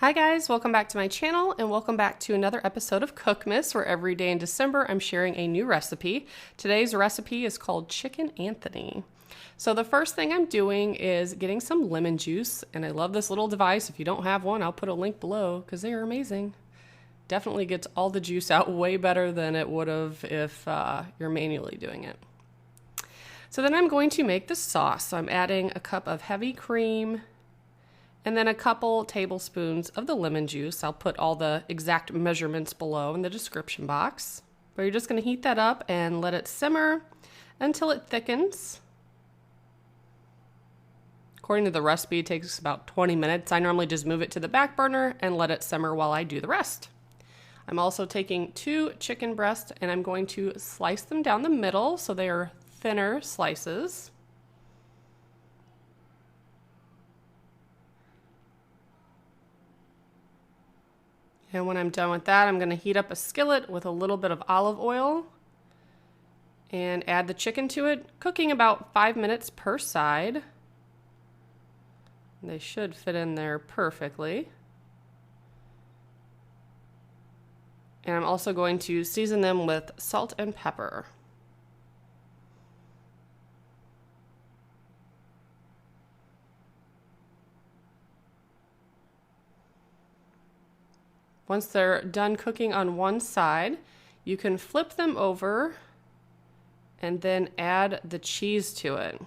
Hi guys, welcome back to my channel and welcome back to another episode of Cookmas, where every day in December I'm sharing a new recipe. Today's recipe is called Chicken Anthony. So the first thing I'm doing is getting some lemon juice, and I love this little device. If you don't have one, I'll put a link below because they are amazing. Definitely gets all the juice out way better than it would have if you're manually doing it. So then I'm going to make the sauce. So I'm adding a cup of heavy cream and then a couple tablespoons of the lemon juice. I'll put all the exact measurements below in the description box. But you're just going to heat that up and let it simmer until it thickens. According to the recipe, it takes about 20 minutes. I normally just move it to the back burner and let it simmer while I do the rest. I'm also taking 2 chicken breasts and I'm going to slice them down the middle so they are thinner slices. And when I'm done with that, I'm going to heat up a skillet with a little bit of olive oil and add the chicken to it, cooking about 5 minutes per side. They should fit in there perfectly. And I'm also going to season them with salt and pepper. Once they're done cooking on one side, you can flip them over and then add the cheese to it.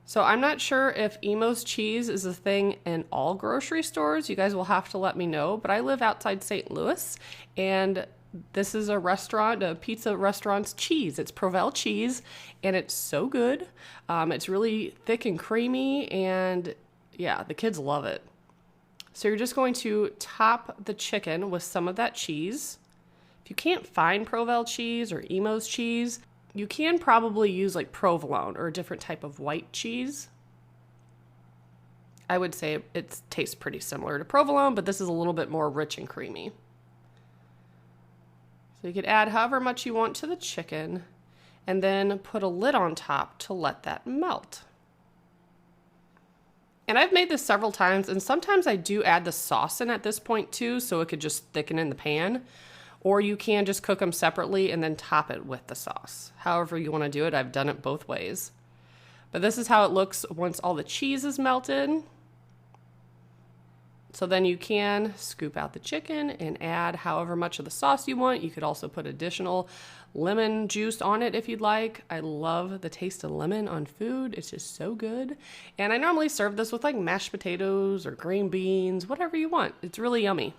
So I'm not sure if Imos cheese is a thing in all grocery stores. You guys will have to let me know, but I live outside St. Louis and this is a restaurant, a pizza restaurant's cheese. It's Provel cheese and it's so good. It's really thick and creamy and yeah, the kids love it. So you're just going to top the chicken with some of that cheese. If you can't find Provel cheese or Imos cheese, you can probably use like provolone or a different type of white cheese. I would say it tastes pretty similar to provolone, but this is a little bit more rich and creamy. So you could add however much you want to the chicken and then put a lid on top to let that melt. And I've made this several times, and sometimes I do add the sauce in at this point too, so it could just thicken in the pan. Or you can just cook them separately and then top it with the sauce. However you want to do it, I've done it both ways. But this is how it looks once all the cheese is melted. So then you can scoop out the chicken and add however much of the sauce you want. You could also put additional lemon juice on it if you'd like. I love the taste of lemon on food. It's just so good. And I normally serve this with like mashed potatoes or green beans, whatever you want. It's really yummy.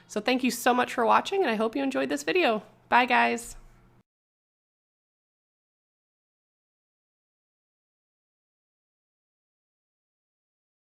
So thank you so much for watching and I hope you enjoyed this video. Bye guys.